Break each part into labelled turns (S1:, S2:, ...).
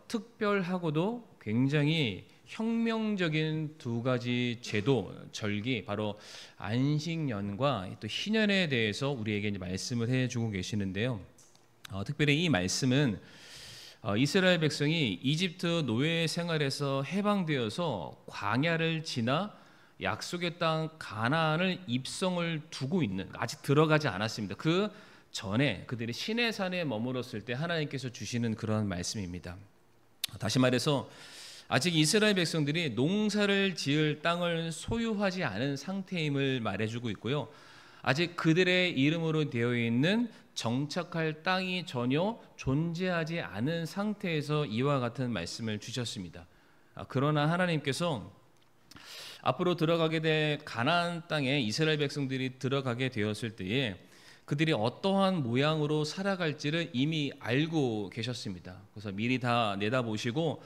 S1: 특별하고도 굉장히 혁명적인 두 가지 제도, 절기, 바로 안식년과 또 희년에 대해서 우리에게 이제 말씀을 해주고 계시는데요. 특별히 이 말씀은 이스라엘 백성이 이집트 노예 생활에서 해방되어서 광야를 지나 약속의 땅 가나안을 입성을 두고 있는, 아직 들어가지 않았습니다. 그 전에 그들이 시내산에 머물렀을 때 하나님께서 주시는 그런 말씀입니다. 다시 말해서 아직 이스라엘 백성들이 농사를 지을 땅을 소유하지 않은 상태임을 말해주고 있고요. 아직 그들의 이름으로 되어 있는 정착할 땅이 전혀 존재하지 않은 상태에서 이와 같은 말씀을 주셨습니다. 그러나 하나님께서 앞으로 들어가게 될 가나안 땅에 이스라엘 백성들이 들어가게 되었을 때에 그들이 어떠한 모양으로 살아갈지를 이미 알고 계셨습니다. 그래서 미리 다 내다보시고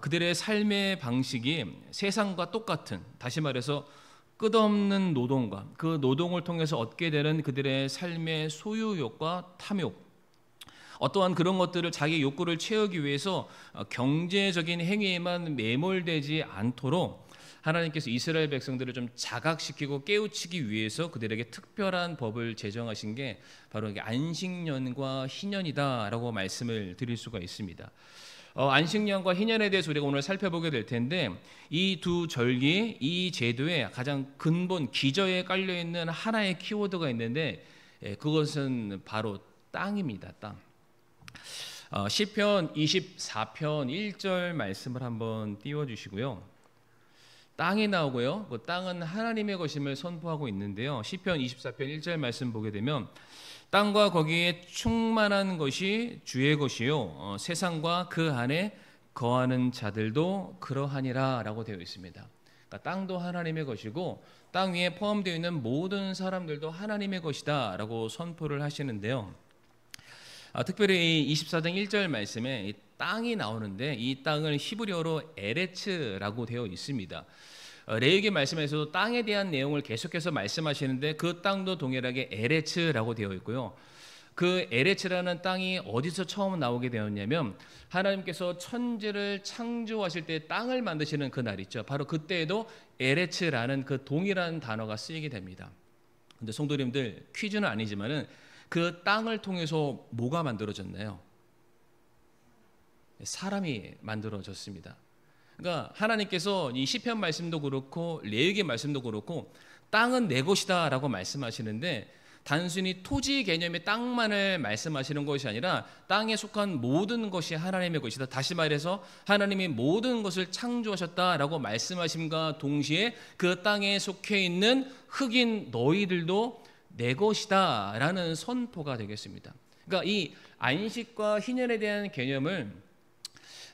S1: 그들의 삶의 방식이 세상과 똑같은, 다시 말해서 끝없는 노동과 그 노동을 통해서 얻게 되는 그들의 삶의 소유욕과 탐욕, 어떠한 그런 것들을 자기 욕구를 채우기 위해서 경제적인 행위에만 매몰되지 않도록 하나님께서 이스라엘 백성들을 좀 자각시키고 깨우치기 위해서 그들에게 특별한 법을 제정하신 게 바로 안식년과 희년이다라고 말씀을 드릴 수가 있습니다. 안식년과 희년에 대해서 우리가 오늘 살펴보게 될 텐데, 이 두 절기, 이 제도의 가장 근본 기저에 깔려 있는 하나의 키워드가 있는데, 그것은 바로 땅입니다. 땅. 시편 24편 1절 말씀을 한번 띄워주시고요. 땅이 나오고요. 그 땅은 하나님의 것임을 선포하고 있는데요. 시편 24편 1절 말씀 보게 되면 땅과 거기에 충만한 것이 주의 것이요 세상과 그 안에 거하는 자들도 그러하니라 라고 되어 있습니다. 그러니까 땅도 하나님의 것이고 땅 위에 포함되어 있는 모든 사람들도 하나님의 것이다 라고 선포를 하시는데요. 특별히 이 24장 1절 말씀에 이 땅이 나오는데, 이 땅을 히브리어로 에레츠라고 되어 있습니다. 레위기 말씀에서도 땅에 대한 내용을 계속해서 말씀하시는데, 그 땅도 동일하게 에레츠라고 되어 있고요. 그 에레츠라는 땅이 어디서 처음 나오게 되었냐면, 하나님께서 천지를 창조하실 때 땅을 만드시는 그 날 있죠. 바로 그때에도 에레츠라는 그 동일한 단어가 쓰이게 됩니다. 근데 성도님들, 퀴즈는 아니지만은 그 땅을 통해서 뭐가 만들어졌나요? 사람이 만들어졌습니다. 그러니까 하나님께서 이 시편 말씀도 그렇고 레위기 말씀도 그렇고 땅은 내 것이다 라고 말씀하시는데, 단순히 토지 개념의 땅만을 말씀하시는 것이 아니라 땅에 속한 모든 것이 하나님의 것이다. 다시 말해서 하나님이 모든 것을 창조하셨다라고 말씀하심과 동시에 그 땅에 속해 있는 흙인 너희들도 내 것이다 라는 선포가 되겠습니다. 그러니까 이 안식과 희년에 대한 개념을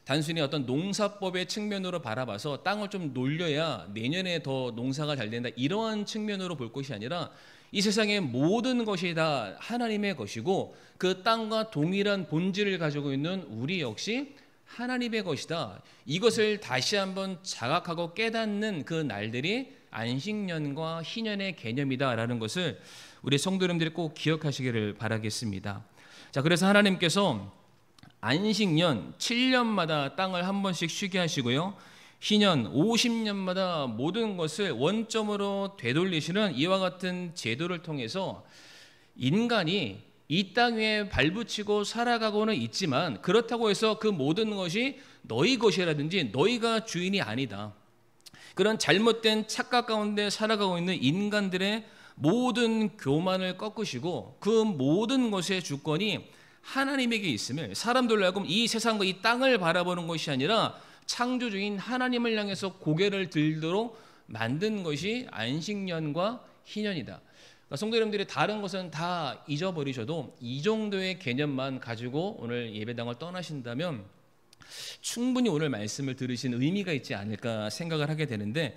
S1: 단순히 어떤 농사법의 측면으로 바라봐서 땅을 좀 놀려야 내년에 더 농사가 잘 된다, 이러한 측면으로 볼 것이 아니라 이 세상의 모든 것이 다 하나님의 것이고 그 땅과 동일한 본질을 가지고 있는 우리 역시 하나님의 것이다. 이것을 다시 한번 자각하고 깨닫는 그 날들이 안식년과 희년의 개념이다라는 것을 우리 성도님들이 꼭 기억하시기를 바라겠습니다. 자, 그래서 하나님께서 안식년 7년마다 땅을 한 번씩 쉬게 하시고요, 희년 50년마다 모든 것을 원점으로 되돌리시는 이와 같은 제도를 통해서 인간이 이 땅 위에 발붙이고 살아가고는 있지만, 그렇다고 해서 그 모든 것이 너희 것이라든지 너희가 주인이 아니다, 그런 잘못된 착각 가운데 살아가고 있는 인간들의 모든 교만을 꺾으시고 그 모든 것의 주권이 하나님에게 있음을, 사람들로 하여금 이 세상과 이 땅을 바라보는 것이 아니라 창조주인 하나님을 향해서 고개를 들도록 만든 것이 안식년과 희년이다. 그러니까 성도 여러분들이 다른 것은 다 잊어버리셔도 이 정도의 개념만 가지고 오늘 예배당을 떠나신다면 충분히 오늘 말씀을 들으신 의미가 있지 않을까 생각을 하게 되는데,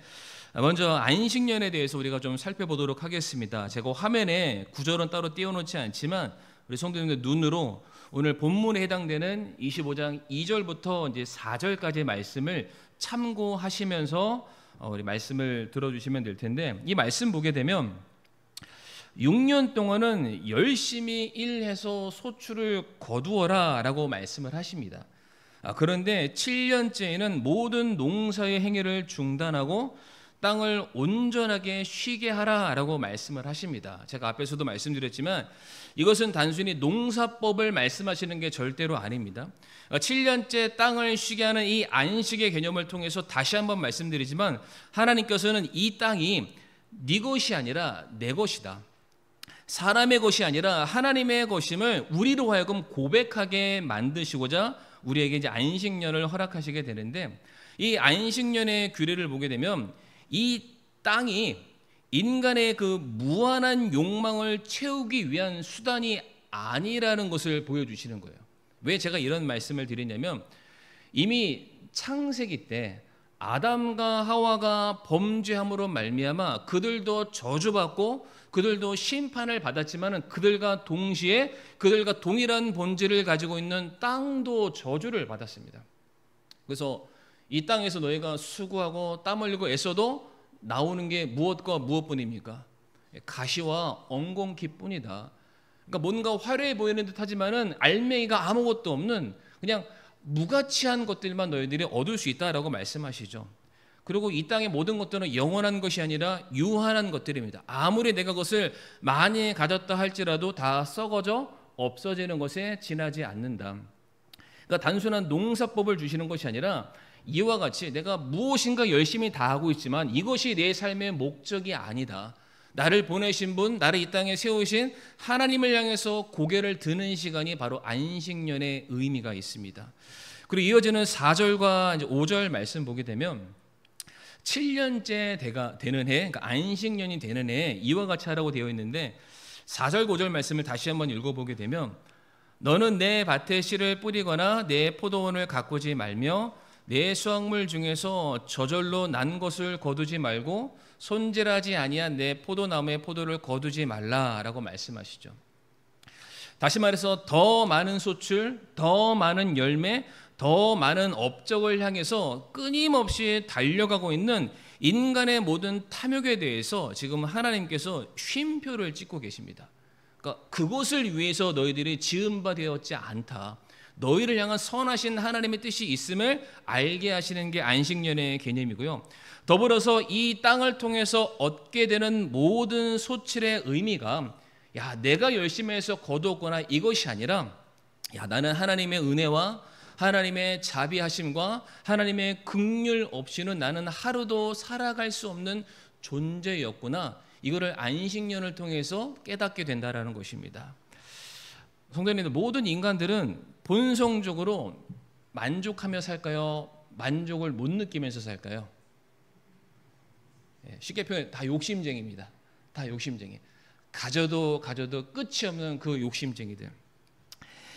S1: 먼저 안식년에 대해서 우리가 좀 살펴보도록 하겠습니다. 제가 화면에 구절은 따로 띄워놓지 않지만 우리 성도님들 눈으로 오늘 본문에 해당되는 25장 2절부터 이제 4절까지의 말씀을 참고하시면서 우리 말씀을 들어주시면 될 텐데, 이 말씀 보게 되면 6년 동안은 열심히 일해서 소출을 거두어라 라고 말씀을 하십니다. 그런데 7년째에는 모든 농사의 행위를 중단하고 땅을 온전하게 쉬게 하라라고 말씀을 하십니다. 제가 앞에서도 말씀드렸지만 이것은 단순히 농사법을 말씀하시는 게 절대로 아닙니다. 7년째 땅을 쉬게 하는 이 안식의 개념을 통해서 다시 한번 말씀드리지만 하나님께서는 이 땅이 네 것이 아니라 내 것이다. 사람의 것이 아니라 하나님의 것임을 우리로 하여금 고백하게 만드시고자 우리에게 이제 안식년을 허락하시게 되는데, 이 안식년의 규례를 보게 되면 이 땅이 인간의 그 무한한 욕망을 채우기 위한 수단이 아니라는 것을 보여주시는 거예요. 왜 제가 이런 말씀을 드리냐면, 이미 창세기 때 아담과 하와가 범죄함으로 말미암아 그들도 저주받고 그들도 심판을 받았지만 그들과 동시에 그들과 동일한 본질을 가지고 있는 땅도 저주를 받았습니다. 그래서 이 땅에서 너희가 수고하고 땀 흘리고 애써도 나오는 게 무엇과 무엇뿐입니까? 가시와 엉겅퀴뿐이다. 그러니까 뭔가 화려해 보이는 듯 하지만은 알맹이가 아무것도 없는 그냥 무가치한 것들만 너희들이 얻을 수 있다라고 말씀하시죠. 그리고 이 땅의 모든 것들은 영원한 것이 아니라 유한한 것들입니다. 아무리 내가 그것을 많이 가졌다 할지라도 다 썩어져 없어지는 것에 지나지 않는다. 그러니까 단순한 농사법을 주시는 것이 아니라 이와 같이 내가 무엇인가 열심히 다 하고 있지만 이것이 내 삶의 목적이 아니다. 나를 보내신 분, 나를 이 땅에 세우신 하나님을 향해서 고개를 드는 시간이 바로 안식년의 의미가 있습니다. 그리고 이어지는 4절과 5절 말씀 보게 되면 7년째 되는 해, 그러니까 안식년이 되는 해 이와 같이 하라고 되어 있는데 4절 5절 말씀을 다시 한번 읽어보게 되면 너는 내 밭에 씨를 뿌리거나 내 포도원을 가꾸지 말며 내 수확물 중에서 저절로 난 것을 거두지 말고 손질하지 아니한 내 포도나무의 포도를 거두지 말라라고 말씀하시죠. 다시 말해서 더 많은 소출, 더 많은 열매, 더 많은 업적을 향해서 끊임없이 달려가고 있는 인간의 모든 탐욕에 대해서 지금 하나님께서 쉼표를 찍고 계십니다. 그러니까 그것을 위해서 너희들이 지은 바 되었지 않다. 너희를 향한 선하신 하나님의 뜻이 있음을 알게 하시는 게 안식년의 개념이고요. 더불어서 이 땅을 통해서 얻게 되는 모든 소출의 의미가 내가 열심히 해서 거두었거나 이것이 아니라 나는 하나님의 은혜와 하나님의 자비하심과 하나님의 긍휼 없이는 나는 하루도 살아갈 수 없는 존재였구나. 이거를 안식년을 통해서 깨닫게 된다라는 것입니다. 성도님들, 모든 인간들은 본성적으로 만족하며 살까요? 만족을 못 느끼면서 살까요? 쉽게 표현, 다 욕심쟁이입니다. 다 욕심쟁이. 가져도 끝이 없는 그 욕심쟁이들.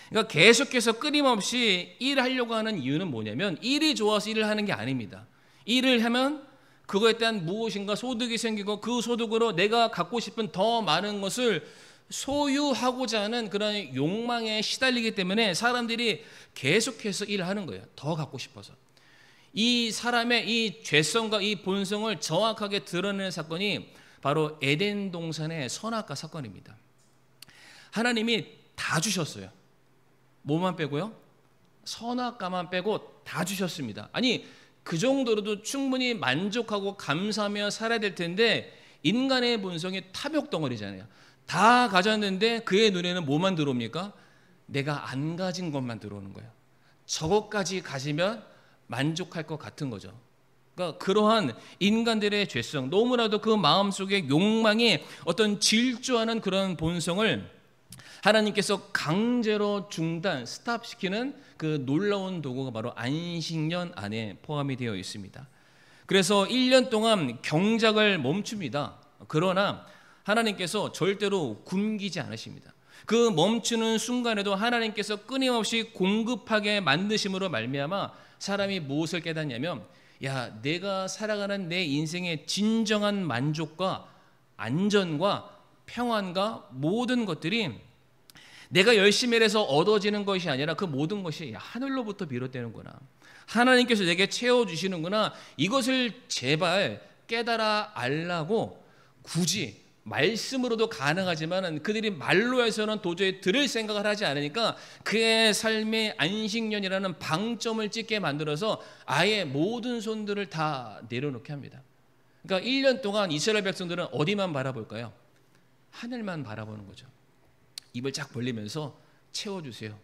S1: 그러니까 계속해서 끊임없이 일하려고 하는 이유는 뭐냐면 일이 좋아서 일을 하는 게 아닙니다. 일을 하면 그거에 대한 무엇인가 소득이 생기고 그 소득으로 내가 갖고 싶은 더 많은 것을 소유하고자 하는 그런 욕망에 시달리기 때문에 사람들이 계속해서 일을 하는 거예요. 더 갖고 싶어서. 이 사람의 이 죄성과 이 본성을 정확하게 드러내는 사건이 바로 에덴 동산의 선악과 사건입니다. 하나님이 다 주셨어요. 뭐만 빼고요? 선악과만 빼고 다 주셨습니다. 아니 그 정도로도 충분히 만족하고 감사하며 살아야 될 텐데 인간의 본성이 탐욕 덩어리잖아요. 다 가졌는데 그의 눈에는 뭐만 들어옵니까? 내가 안 가진 것만 들어오는 거예요. 저것까지 가지면 만족할 것 같은 거죠. 그러니까 그러한 인간들의 죄성, 너무나도 그 마음속에 욕망이 어떤 질주하는 그런 본성을 하나님께서 강제로 스탑시키는 그 놀라운 도구가 바로 안식년 안에 포함이 되어 있습니다. 그래서 1년 동안 경작을 멈춥니다. 그러나 하나님께서 절대로 굶기지 않으십니다. 그 멈추는 순간에도 하나님께서 끊임없이 공급하게 만드심으로 말미암아 사람이 무엇을 깨닫냐면 내가 살아가는 내 인생의 진정한 만족과 안전과 평안과 모든 것들이 내가 열심히 해서 얻어지는 것이 아니라 그 모든 것이 하늘로부터 비롯되는구나. 하나님께서 내게 채워주시는구나. 이것을 제발 깨달아 알라고 굳이 말씀으로도 가능하지만 그들이 말로 해서는 도저히 들을 생각을 하지 않으니까 그의 삶의 안식년이라는 방점을 찍게 만들어서 아예 모든 손들을 다 내려놓게 합니다. 그러니까 1년 동안 이스라엘 백성들은 어디만 바라볼까요? 하늘만 바라보는 거죠. 입을 쫙 벌리면서 채워주세요.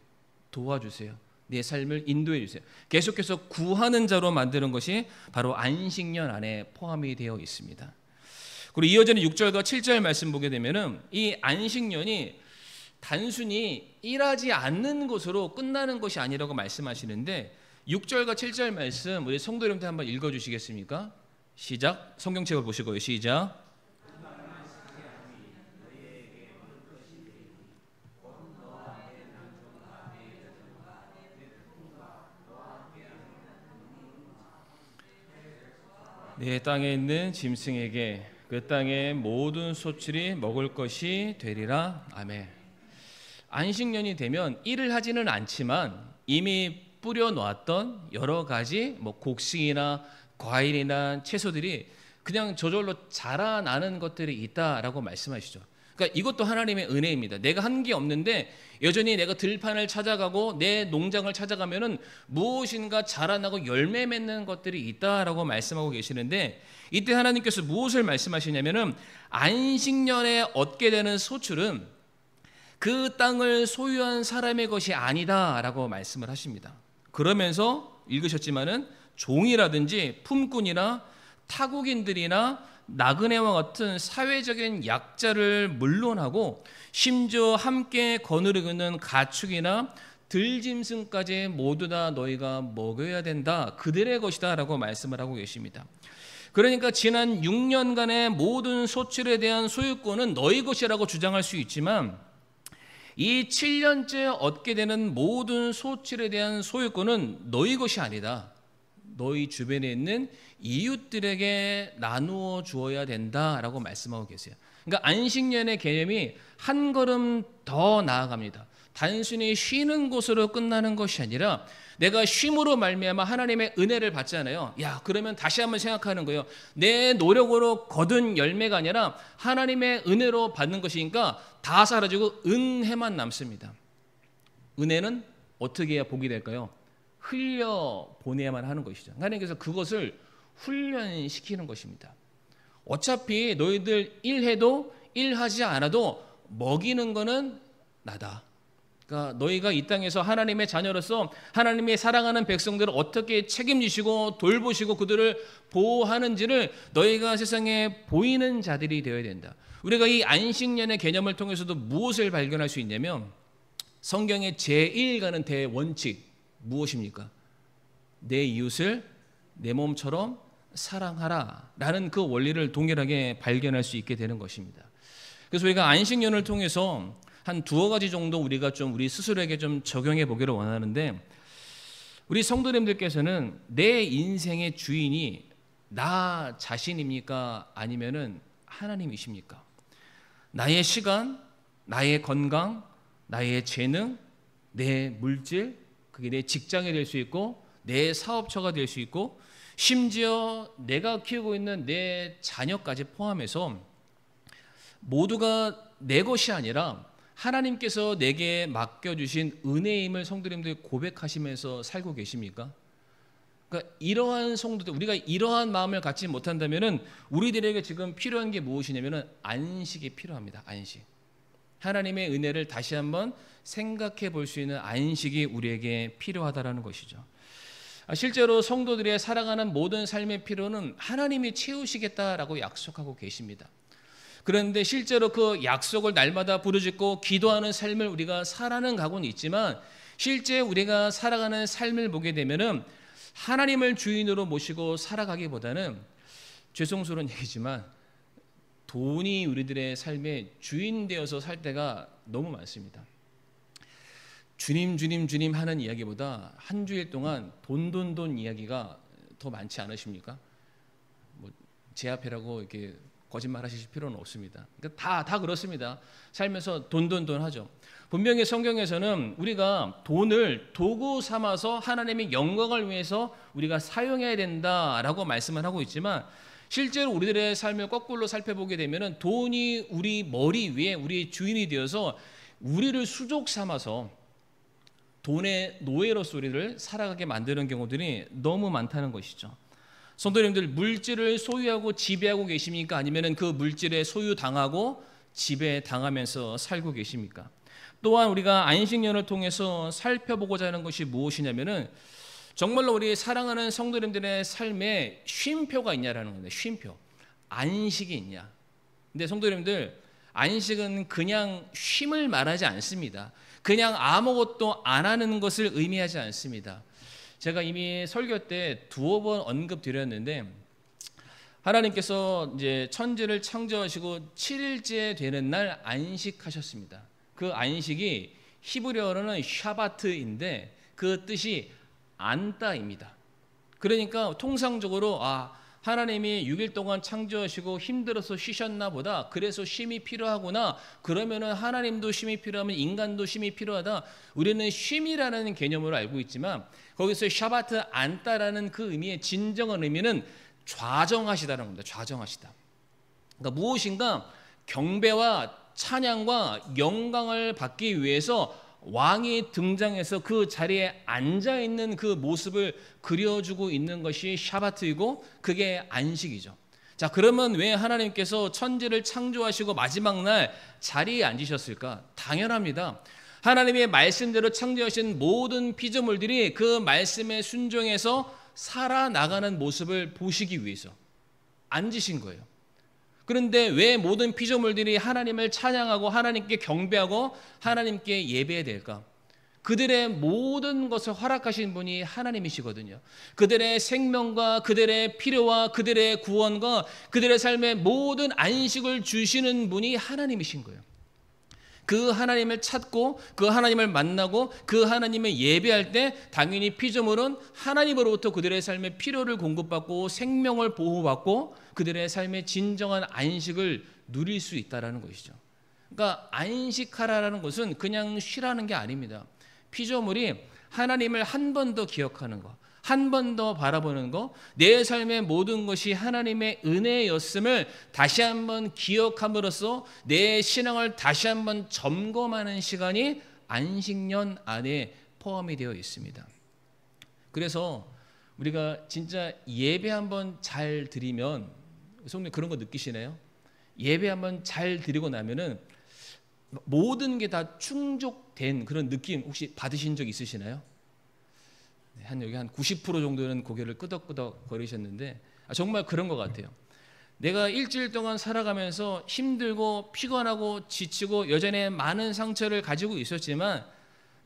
S1: 도와주세요. 내 삶을 인도해 주세요. 계속해서 구하는 자로 만드는 것이 바로 안식년 안에 포함이 되어 있습니다. 그리고 이어지는 6절과 7절 말씀 보게 되면은 이 안식년이 단순히 일하지 않는 것으로 끝나는 것이 아니라고 말씀하시는데 6절과 7절 말씀 우리 성도 여러분들 한번 읽어 주시겠습니까? 시작. 성경책을 보시고요. 시작. 내 땅에 있는 짐승에게 그 땅의 모든 소출이 먹을 것이 되리라. 아멘. 안식년이 되면 일을 하지는 않지만 이미 뿌려 놓았던 여러 가지 곡식이나 과일이나 채소들이 그냥 저절로 자라나는 것들이 있다라고 말씀하시죠. 그러니까 이것도 하나님의 은혜입니다. 내가 한 게 없는데 여전히 내가 들판을 찾아가고 내 농장을 찾아가면은 무엇인가 자라나고 열매 맺는 것들이 있다라고 말씀하고 계시는데 이때 하나님께서 무엇을 말씀하시냐면은 안식년에 얻게 되는 소출은 그 땅을 소유한 사람의 것이 아니다라고 말씀을 하십니다. 그러면서 읽으셨지만은 종이라든지 품꾼이나 타국인들이나 나그네와 같은 사회적인 약자를 물론하고 심지어 함께 거느리는 가축이나 들짐승까지 모두 다 너희가 먹여야 된다. 그들의 것이다 라고 말씀을 하고 계십니다. 그러니까 지난 6년간의 모든 소출에 대한 소유권은 너희 것이라고 주장할 수 있지만 이 7년째 얻게 되는 모든 소출에 대한 소유권은 너희 것이 아니다. 너희 주변에 있는 이웃들에게 나누어 주어야 된다라고 말씀하고 계세요. 그러니까 안식년의 개념이 한 걸음 더 나아갑니다. 단순히 쉬는 곳으로 끝나는 것이 아니라 내가 쉼으로 말미암아 하나님의 은혜를 받잖아요. 야, 그러면 다시 한번 생각하는 거예요. 내 노력으로 거둔 열매가 아니라 하나님의 은혜로 받는 것이니까 다 사라지고 은혜만 남습니다. 은혜는 어떻게 해야 복이 될까요? 흘려 보내야만 하는 것이죠. 하나님께서 그것을 훈련시키는 것입니다. 어차피 너희들 일해도 일하지 않아도 먹이는 거는 나다. 그러니까 너희가 이 땅에서 하나님의 자녀로서 하나님의 사랑하는 백성들을 어떻게 책임지시고 돌보시고 그들을 보호하는지를 너희가 세상에 보이는 자들이 되어야 된다. 우리가 이 안식년의 개념을 통해서도 무엇을 발견할 수 있냐면 성경의 제1가는 대원칙 무엇입니까? 내 이웃을 내 몸처럼 사랑하라 라는 그 원리를 동일하게 발견할 수 있게 되는 것입니다. 그래서 우리가 안식년을 통해서 한 두어 가지 정도 우리가 좀 우리 스스로에게 좀 적용해 보기를 원하는데 우리 성도님들께서는 내 인생의 주인이 나 자신입니까? 아니면은 하나님이십니까? 나의 시간, 나의 건강, 나의 재능, 내 물질, 그게 내 직장이 될 수 있고 내 사업처가 될 수 있고 심지어 내가 키우고 있는 내 자녀까지 포함해서 모두가 내 것이 아니라 하나님께서 내게 맡겨주신 은혜임을 성도님들 고백하시면서 살고 계십니까? 그러니까 이러한 성도들, 우리가 이러한 마음을 갖지 못한다면은 우리들에게 지금 필요한 게 무엇이냐면은 안식이 필요합니다. 안식. 하나님의 은혜를 다시 한번 생각해 볼 수 있는 안식이 우리에게 필요하다라는 것이죠. 실제로 성도들의 살아가는 모든 삶의 필요는 하나님이 채우시겠다라고 약속하고 계십니다. 그런데 실제로 그 약속을 날마다 부르짖고 기도하는 삶을 우리가 살아는 가고는 있지만 실제 우리가 살아가는 삶을 보게 되면은 하나님을 주인으로 모시고 살아가기보다는 죄송스러운 얘기지만 돈이 우리들의 삶의 주인 되어서 살 때가 너무 많습니다. 주님 주님 주님 하는 이야기보다 한 주일 동안 돈 이야기가 더 많지 않으십니까? 제 앞이라고 이렇게 거짓말 하실 필요는 없습니다. 그러니까 다 그렇습니다. 살면서 돈 하죠. 분명히 성경에서는 우리가 돈을 도구 삼아서 하나님의 영광을 위해서 우리가 사용해야 된다라고 말씀을 하고 있지만 실제로 우리들의 삶을 거꾸로 살펴보게 되면은 돈이 우리 머리 위에 우리 주인이 되어서 우리를 수족 삼아서 돈의 노예로서 우리를 살아가게 만드는 경우들이 너무 많다는 것이죠. 성도님들, 물질을 소유하고 지배하고 계십니까? 아니면은 그 물질에 소유당하고 지배당하면서 살고 계십니까? 또한 우리가 안식년을 통해서 살펴보고자 하는 것이 무엇이냐면은 정말로 우리 사랑하는 성도님들의 삶에 쉼표가 있냐라는 겁니다. 쉼표. 안식이 있냐. 근데 성도님들, 안식은 그냥 쉼을 말하지 않습니다. 그냥 아무것도 안 하는 것을 의미하지 않습니다. 제가 이미 설교 때 두어 번 언급드렸는데, 하나님께서 이제 천지를 창조하시고 7일째 되는 날 안식하셨습니다. 그 안식이 히브리어로는 샤바트인데 그 뜻이 안따입니다. 그러니까 통상적으로 하나님이 6일 동안 창조하시고 힘들어서 쉬셨나 보다, 그래서 쉼이 필요하구나, 그러면은 하나님도 쉼이 필요하면 인간도 쉼이 필요하다, 우리는 쉼이라는 개념으로 알고 있지만 거기서 샤바트 안따라는 그 의미의 진정한 의미는 좌정하시다라는 겁니다. 좌정하시다. 그러니까 무엇인가 경배와 찬양과 영광을 받기 위해서 왕이 등장해서 그 자리에 앉아있는 그 모습을 그려주고 있는 것이 샤바트이고 그게 안식이죠. 자, 그러면 왜 하나님께서 천지를 창조하시고 마지막 날 자리에 앉으셨을까? 당연합니다. 하나님의 말씀대로 창조하신 모든 피조물들이 그 말씀에 순종해서 살아나가는 모습을 보시기 위해서 앉으신 거예요. 그런데 왜 모든 피조물들이 하나님을 찬양하고 하나님께 경배하고 하나님께 예배해야 될까? 그들의 모든 것을 허락하신 분이 하나님이시거든요. 그들의 생명과 그들의 필요와 그들의 구원과 그들의 삶의 모든 안식을 주시는 분이 하나님이신 거예요. 그 하나님을 찾고 그 하나님을 만나고 그 하나님을 예배할 때 당연히 피조물은 하나님으로부터 그들의 삶의 필요를 공급받고 생명을 보호받고 그들의 삶의 진정한 안식을 누릴 수 있다는 것이죠. 그러니까 안식하라는 것은 그냥 쉬라는 게 아닙니다. 피조물이 하나님을 한 번 더 기억하는 것, 한 번 더 바라보는 것, 내 삶의 모든 것이 하나님의 은혜였음을 다시 한번 기억함으로써 내 신앙을 다시 한번 점검하는 시간이 안식년 안에 포함이 되어 있습니다. 그래서 우리가 진짜 예배 한번 잘 드리면, 성도님 그런 거 느끼시나요? 예배 한번 잘 드리고 나면은 모든 게 다 충족된 그런 느낌 혹시 받으신 적 있으시나요? 여기 한 90% 정도는 고개를 끄덕끄덕 거리셨는데 정말 그런 것 같아요. 내가 일주일 동안 살아가면서 힘들고 피곤하고 지치고 여전히 많은 상처를 가지고 있었지만,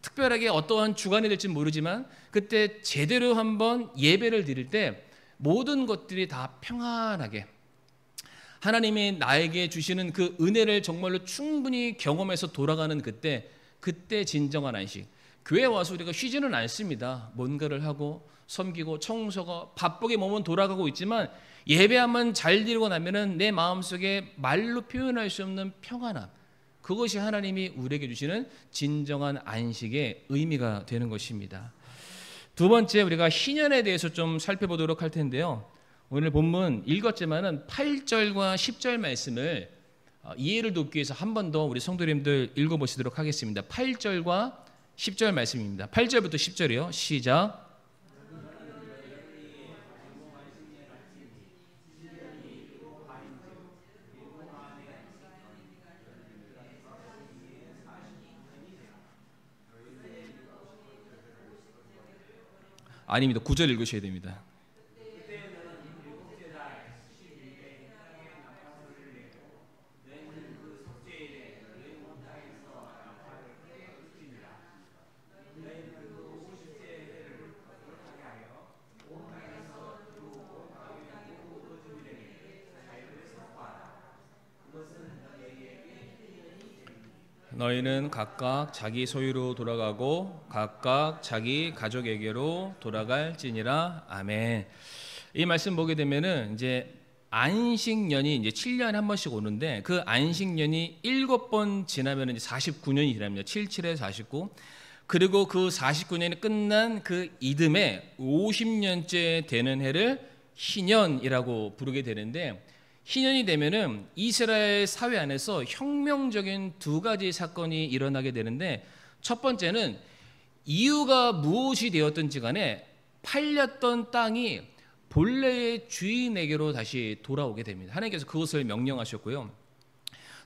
S1: 특별하게 어떠한 주간이 될지 모르지만 그때 제대로 한번 예배를 드릴 때 모든 것들이 다 평안하게 하나님이 나에게 주시는 그 은혜를 정말로 충분히 경험해서 돌아가는 그때 진정한 안식. 교회 와서 우리가 쉬지는 않습니다. 뭔가를 하고 섬기고 청소가 바쁘게 몸은 돌아가고 있지만 예배 한번 잘 드리고 나면은 내 마음속에 말로 표현할 수 없는 평안함, 그것이 하나님이 우리에게 주시는 진정한 안식의 의미가 되는 것입니다. 두 번째, 우리가 희년에 대해서 좀 살펴보도록 할 텐데요. 오늘 본문 읽었지만은 8절과 10절 말씀을 이해를 돕기 위해서 한 번 더 우리 성도님들 읽어보시도록 하겠습니다. 8절과 10절 말씀입니다. 8절부터 10절이요. 시작. 아닙니다. 9절 읽으셔야 됩니다. 너희는 각각 자기 소유로 돌아가고 각각 자기 가족에게로 돌아갈지니라. 아멘. 이 말씀 보게 되면은 이제 안식년이 이제 7년에 한 번씩 오는데 그 안식년이 7번 지나면 이제 49년이 지납니다. 77에 49. 그리고 그 49년이 끝난 그 이듬해 50년째 되는 해를 희년이라고 부르게 되는데, 희년이 되면은 이스라엘 사회 안에서 혁명적인 두 가지 사건이 일어나게 되는데, 첫 번째는 이유가 무엇이 되었든지 간에 팔렸던 땅이 본래의 주인에게로 다시 돌아오게 됩니다. 하나님께서 그것을 명령하셨고요.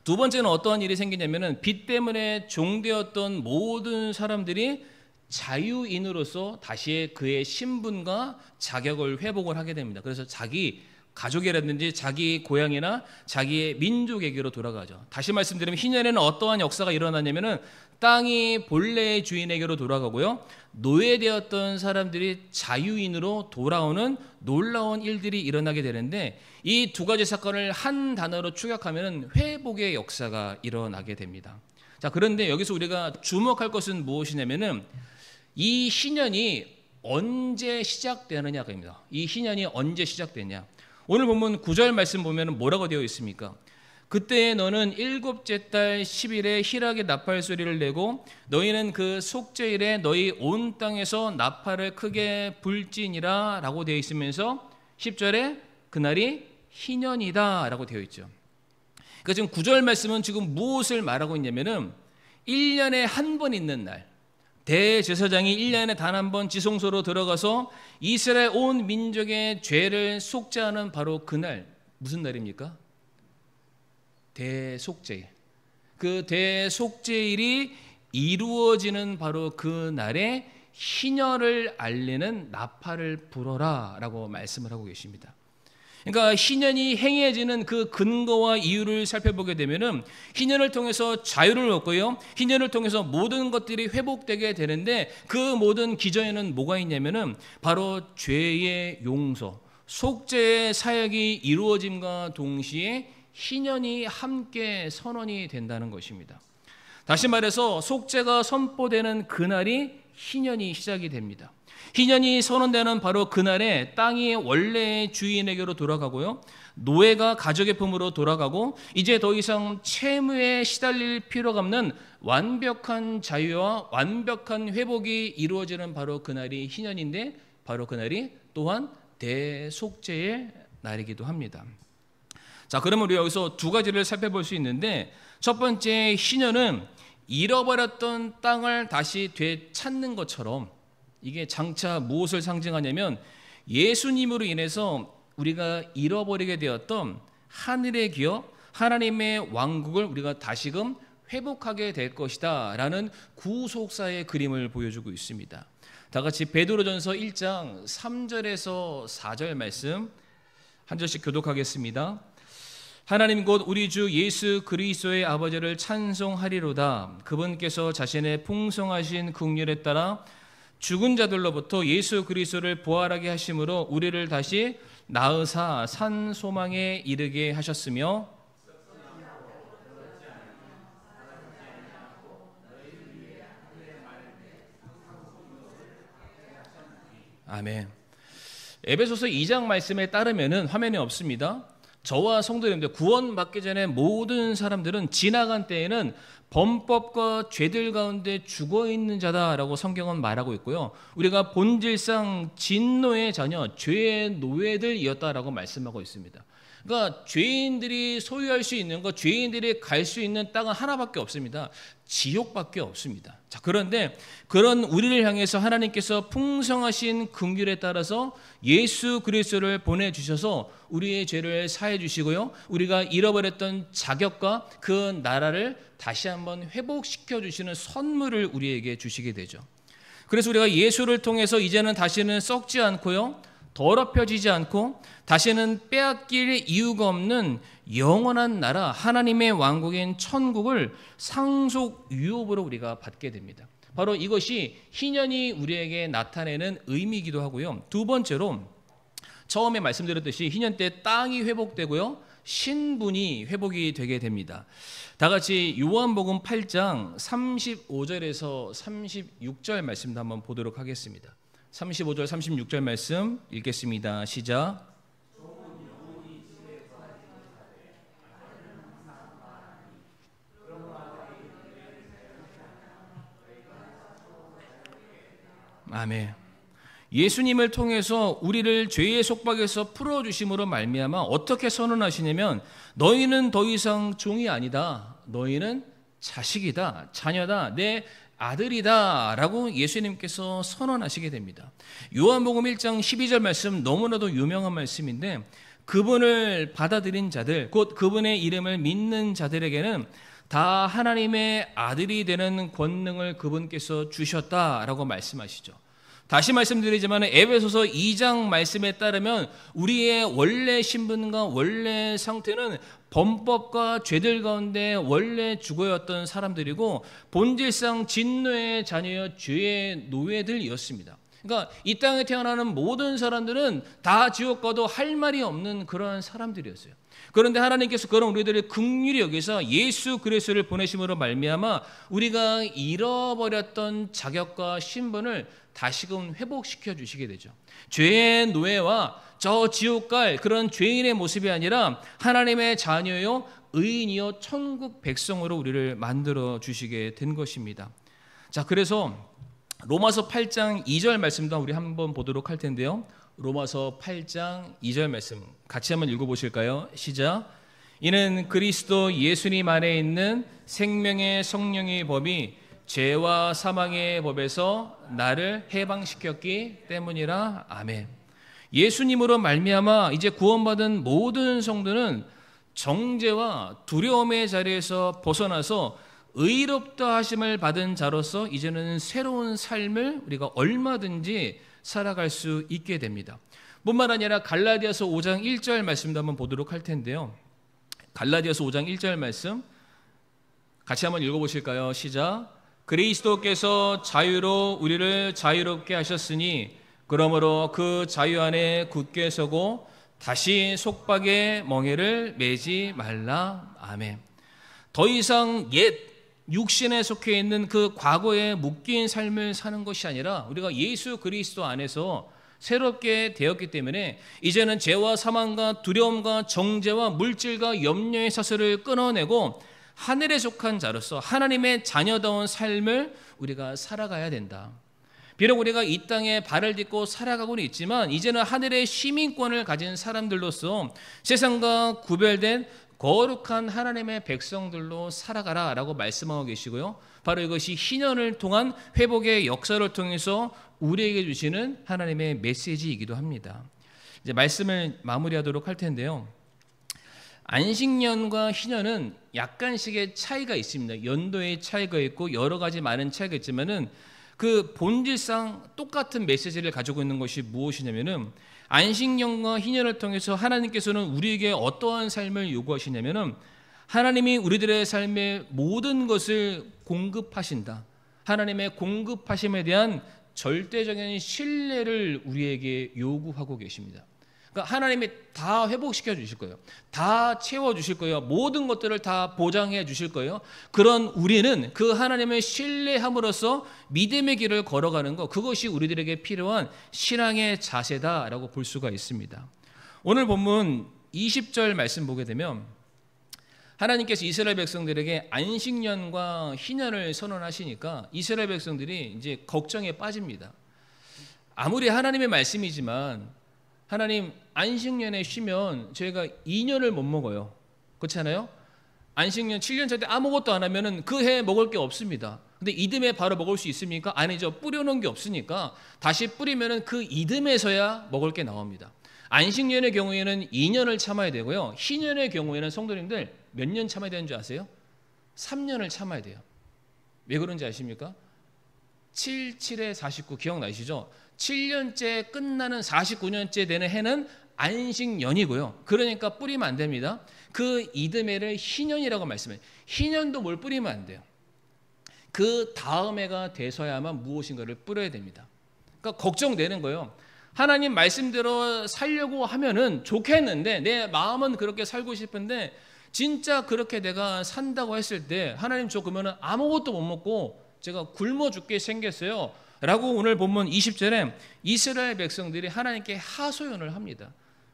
S1: 두 번째는 어떠한 일이 생기냐면은 빚 때문에 종되었던 모든 사람들이 자유인으로서 다시 그의 신분과 자격을 회복을 하게 됩니다. 그래서 자기 가족이라든지 자기 고향이나 자기의 민족에게로 돌아가죠. 다시 말씀드리면 희년에는 어떠한 역사가 일어나냐면은 땅이 본래의 주인에게로 돌아가고요, 노예되었던 사람들이 자유인으로 돌아오는 놀라운 일들이 일어나게 되는데, 이 두 가지 사건을 한 단어로 축약하면 회복의 역사가 일어나게 됩니다. 자, 그런데 여기서 우리가 주목할 것은 무엇이냐면은 이 희년이 언제 시작되느냐입니다. 이 희년이 언제 시작되냐? 오늘 본문 9절 말씀 보면 뭐라고 되어 있습니까? 그때 너는 일곱째 달 10일에 희락의 나팔 소리를 내고 너희는 그 속죄일에 너희 온 땅에서 나팔을 크게 불지니라 라고 되어 있으면서 10절에 그날이 희년이다 라고 되어 있죠. 그러니까 지금 9절 말씀은 지금 무엇을 말하고 있냐면은 1년에 한 번 있는 날, 대제사장이 1년에 단 한 번 지성소로 들어가서 이스라엘 온 민족의 죄를 속죄하는 바로 그날, 무슨 날입니까? 대속죄일. 그 대속죄일이 이루어지는 바로 그 날에 희년을 알리는 나팔을 불어라 라고 말씀을 하고 계십니다. 그러니까 희년이 행해지는 그 근거와 이유를 살펴보게 되면은 희년을 통해서 자유를 얻고요, 희년을 통해서 모든 것들이 회복되게 되는데, 그 모든 기저에는 뭐가 있냐면은 바로 죄의 용서, 속죄의 사역이 이루어짐과 동시에 희년이 함께 선언이 된다는 것입니다. 다시 말해서 속죄가 선포되는 그날이 희년이 시작이 됩니다. 희년이 선언되는 바로 그날에 땅이 원래의 주인에게로 돌아가고요, 노예가 가족의 품으로 돌아가고 이제 더 이상 채무에 시달릴 필요가 없는 완벽한 자유와 완벽한 회복이 이루어지는 바로 그날이 희년인데, 바로 그날이 또한 대속죄의 날이기도 합니다. 자, 그러면 우리 여기서 두 가지를 살펴볼 수 있는데, 첫 번째 희년은 잃어버렸던 땅을 다시 되찾는 것처럼, 이게 장차 무엇을 상징하냐면 예수님으로 인해서 우리가 잃어버리게 되었던 하늘의 기업, 하나님의 왕국을 우리가 다시금 회복하게 될 것이다 라는 구속사의 그림을 보여주고 있습니다. 다 같이 베드로전서 1장 3절에서 4절 말씀 한 절씩 교독하겠습니다. 하나님 곧 우리 주 예수 그리스도의 아버지를 찬송하리로다. 그분께서 자신의 풍성하신 긍휼에 따라 죽은 자들로부터 예수 그리스도를 부활하게 하심으로 우리를 다시 낳으사 산 소망에 이르게 하셨으며, 아멘. 에베소서 2장 말씀에 따르면은 화면에 없습니다. 저와 성도님들 구원받기 전에 모든 사람들은 지나간 때에는 범법과 죄들 가운데 죽어있는 자다라고 성경은 말하고 있고요, 우리가 본질상 진노의 자녀, 죄의 노예들이었다라고 말씀하고 있습니다. 그러니까 죄인들이 소유할 수 있는 것, 죄인들이 갈 수 있는 땅은 하나밖에 없습니다. 지옥밖에 없습니다. 자, 그런데 그런 우리를 향해서 하나님께서 풍성하신 긍휼에 따라서 예수 그리스도를 보내주셔서 우리의 죄를 사해 주시고요, 우리가 잃어버렸던 자격과 그 나라를 다시 한번 회복시켜 주시는 선물을 우리에게 주시게 되죠. 그래서 우리가 예수를 통해서 이제는 다시는 썩지 않고요, 더럽혀지지 않고 다시는 빼앗길 이유가 없는 영원한 나라, 하나님의 왕국인 천국을 상속 유업으로 우리가 받게 됩니다. 바로 이것이 희년이 우리에게 나타내는 의미이기도 하고요, 두 번째로 처음에 말씀드렸듯이 희년 때 땅이 회복되고요, 신분이 회복이 되게 됩니다. 다 같이 요한복음 8장 35절에서 36절 말씀도 한번 보도록 하겠습니다. 35절 36절 말씀 읽겠습니다. 시작. 아멘. 예수님을 통해서 우리를 죄의 속박에서 풀어주심으로 말미암아 어떻게 선언하시냐면 너희는 더 이상 종이 아니다. 너희는 자식이다. 자녀다. 내 아들이다 라고 예수님께서 선언하시게 됩니다. 요한복음 1장 12절 말씀 너무나도 유명한 말씀인데 그분을 받아들인 자들, 곧 그분의 이름을 믿는 자들에게는 다 하나님의 아들이 되는 권능을 그분께서 주셨다라고 말씀하시죠. 다시 말씀드리지만 에베소서 2장 말씀에 따르면 우리의 원래 신분과 원래 상태는 범법과 죄들 가운데 원래 죽어였던 사람들이고 본질상 진노의 자녀여 죄의 노예들이었습니다. 그러니까 이 땅에 태어나는 모든 사람들은 다 지옥 가도 할 말이 없는 그런 사람들이었어요. 그런데 하나님께서 그런 우리들을 긍휼히 여기서 예수 그리스도를 보내심으로 말미암아 우리가 잃어버렸던 자격과 신분을 다시금 회복시켜 주시게 되죠. 죄의 노예와 저 지옥 갈 그런 죄인의 모습이 아니라 하나님의 자녀요 의인이요 천국 백성으로 우리를 만들어 주시게 된 것입니다. 자, 그래서 로마서 8장 2절 말씀도 우리 한번 보도록 할 텐데요. 로마서 8장 2절 말씀 같이 한번 읽어보실까요? 시작. 이는 그리스도 예수님 안에 있는 생명의 성령의 법이 죄와 사망의 법에서 나를 해방시켰기 때문이라. 아멘. 예수님으로 말미암아 이제 구원받은 모든 성도는 정죄와 두려움의 자리에서 벗어나서 의롭다 하심을 받은 자로서 이제는 새로운 삶을 우리가 얼마든지 살아갈 수 있게 됩니다. 뿐만 아니라 갈라디아서 5장 1절 말씀도 한번 보도록 할 텐데요. 갈라디아서 5장 1절 말씀 같이 한번 읽어보실까요? 시작. 그리스도께서 자유로 우리를 자유롭게 하셨으니 그러므로 그 자유 안에 굳게 서고 다시 속박의 멍에를 매지 말라. 아멘. 더 이상 옛 육신에 속해 있는 그 과거에 묶인 삶을 사는 것이 아니라 우리가 예수 그리스도 안에서 새롭게 되었기 때문에 이제는 죄와 사망과 두려움과 정죄와 물질과 염려의 사슬을 끊어내고 하늘에 속한 자로서 하나님의 자녀다운 삶을 우리가 살아가야 된다. 비록 우리가 이 땅에 발을 딛고 살아가고는 있지만 이제는 하늘의 시민권을 가진 사람들로서 세상과 구별된 거룩한 하나님의 백성들로 살아가라 라고 말씀하고 계시고요. 바로 이것이 희년을 통한 회복의 역사를 통해서 우리에게 주시는 하나님의 메시지이기도 합니다. 이제 말씀을 마무리하도록 할 텐데요. 안식년과 희년은 약간씩의 차이가 있습니다. 연도의 차이가 있고 여러 가지 많은 차이가 있지만은 그 본질상 똑같은 메시지를 가지고 있는 것이 무엇이냐면은 안식년과 희년을 통해서 하나님께서는 우리에게 어떠한 삶을 요구하시냐면은 하나님이 우리들의 삶의 모든 것을 공급하신다. 하나님의 공급하심에 대한 절대적인 신뢰를 우리에게 요구하고 계십니다. 그러니까 하나님이 다 회복시켜 주실 거예요. 다 채워 주실 거예요. 모든 것들을 다 보장해 주실 거예요. 그런 우리는 그 하나님을 신뢰함으로써 믿음의 길을 걸어가는 것, 그것이 우리들에게 필요한 신앙의 자세다라고 볼 수가 있습니다. 오늘 본문 20절 말씀 보게 되면 하나님께서 이스라엘 백성들에게 안식년과 희년을 선언하시니까 이스라엘 백성들이 이제 걱정에 빠집니다. 아무리 하나님의 말씀이지만 하나님 안식년에 쉬면 저희가 2년을 못 먹어요. 그렇잖아요? 안식년 7년차 때 아무것도 안 하면은 그 해 먹을 게 없습니다. 근데 이듬해 바로 먹을 수 있습니까? 아니죠. 뿌려놓은 게 없으니까 다시 뿌리면은 그 이듬해서야 먹을 게 나옵니다. 안식년의 경우에는 2년을 참아야 되고요. 희년의 경우에는 성도님들 몇 년 참아야 되는 줄 아세요? 3년을 참아야 돼요. 왜 그런지 아십니까? 7, 7에 49 기억나시죠? 7년째 끝나는 49년째 되는 해는 안식년이고요. 그러니까 뿌리면 안 됩니다. 그 이듬해를 희년이라고 말씀해요. 희년도 뭘 뿌리면 안 돼요. 그 다음 해가 돼서야만 무엇인가를 뿌려야 됩니다. 그러니까 걱정되는 거예요. 하나님 말씀대로 살려고 하면은 좋겠는데 내 마음은 그렇게 살고 싶은데 진짜 그렇게 내가 산다고 했을 때 하나님 저 그러면 아무것도 못 먹고 제가 굶어 죽게 생겼어요 라고 오늘 본문 20절에 이스라엘 백성들이 하나님께 하소연을 합니다.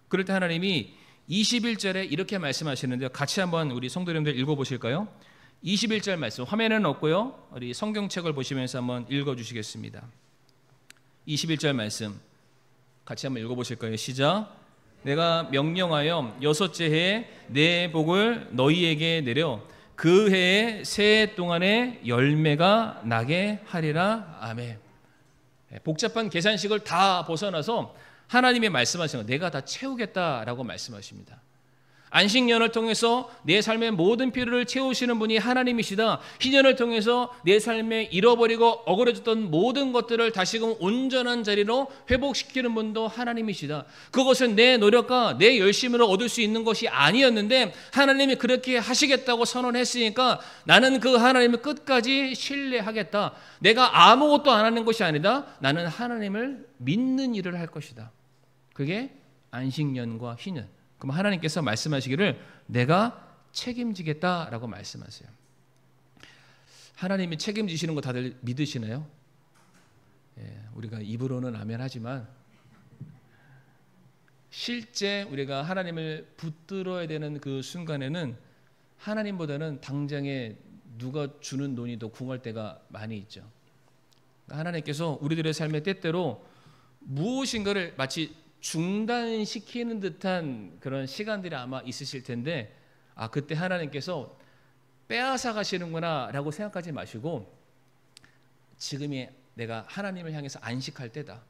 S1: 그럴 때 하나님이 21절에 이렇게 말씀하시는데요. 같이 한번 우리 성도님들 읽어보실까요? 21절 말씀 화면에는 없고요. 우리 성경책을 보시면서 한번 읽어주시겠습니다. 21절 말씀 같이 한번 읽어보실 거예요. 시작. 내가 명령하여 6째 해에 내 복을 너희에게 내려 그 해에 새 해 동안에 열매가 나게 하리라. 아멘. 복잡한 계산식을 다 벗어나서 하나님의 말씀하시는 거 내가 다 채우겠다라고 말씀하십니다. 안식년을 통해서 내 삶의 모든 필요를 채우시는 분이 하나님이시다. 희년을 통해서 내 삶에 잃어버리고 억울해졌던 모든 것들을 다시금 온전한 자리로 회복시키는 분도 하나님이시다. 그것은 내 노력과 내 열심으로 얻을 수 있는 것이 아니었는데 하나님이 그렇게 하시겠다고 선언했으니까 나는 그 하나님을 끝까지 신뢰하겠다. 내가 아무것도 안 하는 것이 아니다. 나는 하나님을 믿는 일을 할 것이다. 그게 안식년과 희년. 그럼 하나님께서 말씀하시기를 내가 책임지겠다라고 말씀하세요. 하나님이 책임지시는 거 다들 믿으시나요? 우리가 입으로는 아멘 하지만 실제 우리가 하나님을 붙들어야 되는 그 순간에는 하나님보다는 당장에 누가 주는 돈이 더 궁할 때가 많이 있죠. 하나님께서 우리들의 삶의 때때로 무엇인가를 마치 중단시키는 듯한 그런 시간들이 아마 있으실 텐데 그때 하나님께서 빼앗아 가시는구나 라고 생각하지 마시고 지금이 내가 하나님을 향해서 안식할 때다.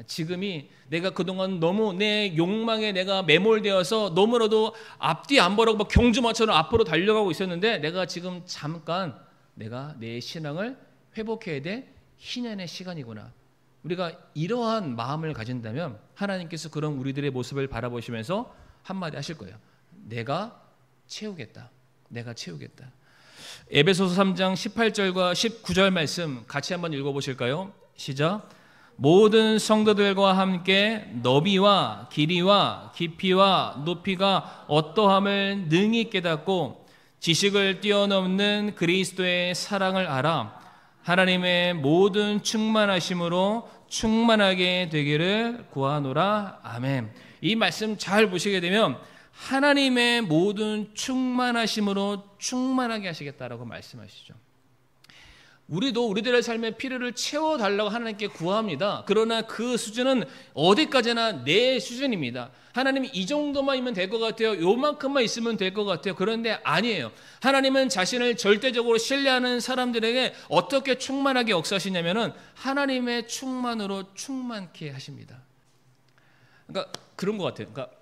S1: 지금이 내가 그동안 너무 내 욕망에 내가 매몰되어서 너무나도 앞뒤 안 보라고 경주마처럼 앞으로 달려가고 있었는데 내가 지금 잠깐 내가 내 신앙을 회복해야 돼. 희년의 시간이구나. 우리가 이러한 마음을 가진다면 하나님께서 그런 우리들의 모습을 바라보시면서 한마디 하실 거예요. 내가 채우겠다. 내가 채우겠다. 에베소서 3장 18절과 19절 말씀 같이 한번 읽어보실까요? 시작. 모든 성도들과 함께 너비와 길이와 깊이와 높이가 어떠함을 능히 깨닫고 지식을 뛰어넘는 그리스도의 사랑을 알아 하나님의 모든 충만하심으로 충만하게 되기를 구하노라. 아멘. 이 말씀 잘 보시게 되면 하나님의 모든 충만하심으로 충만하게 하시겠다라고 말씀하시죠. 우리도 우리들의 삶의 필요를 채워달라고 하나님께 구합니다. 그러나 그 수준은 어디까지나 내 수준입니다. 하나님이 이 정도만이면 될 것 같아요. 요만큼만 있으면 될 것 같아요. 그런데 아니에요. 하나님은 자신을 절대적으로 신뢰하는 사람들에게 어떻게 충만하게 역사하시냐면은 하나님의 충만으로 충만케 하십니다. 그러니까 그런 것 같아요. 그러니까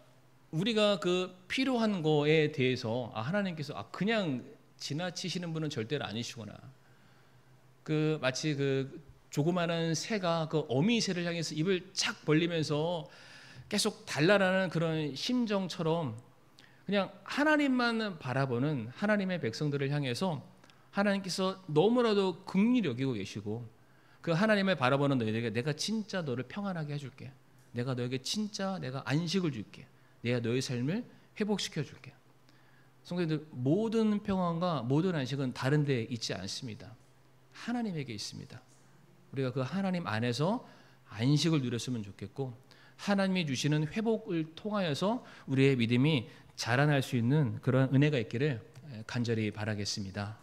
S1: 우리가 그 필요한 거에 대해서 하나님께서 그냥 지나치시는 분은 절대로 아니시구나. 그 마치 그 조그마한 새가 그 어미 새를 향해서 입을 착 벌리면서 계속 달라나는 그런 심정처럼 그냥 하나님만 바라보는 하나님의 백성들을 향해서 하나님께서 너무나도 긍휼히 여기고 계시고 그 하나님을 바라보는 너희에게 내가 진짜 너를 평안하게 해줄게. 내가 너에게 진짜 내가 안식을 줄게. 내가 너의 삶을 회복시켜 줄게. 성도님들 모든 평안과 모든 안식은 다른 데 있지 않습니다. 하나님에게 있습니다. 우리가 그 하나님 안에서 안식을 누렸으면 좋겠고 하나님이 주시는 회복을 통하여서 우리의 믿음이 자라날 수 있는 그런 은혜가 있기를 간절히 바라겠습니다.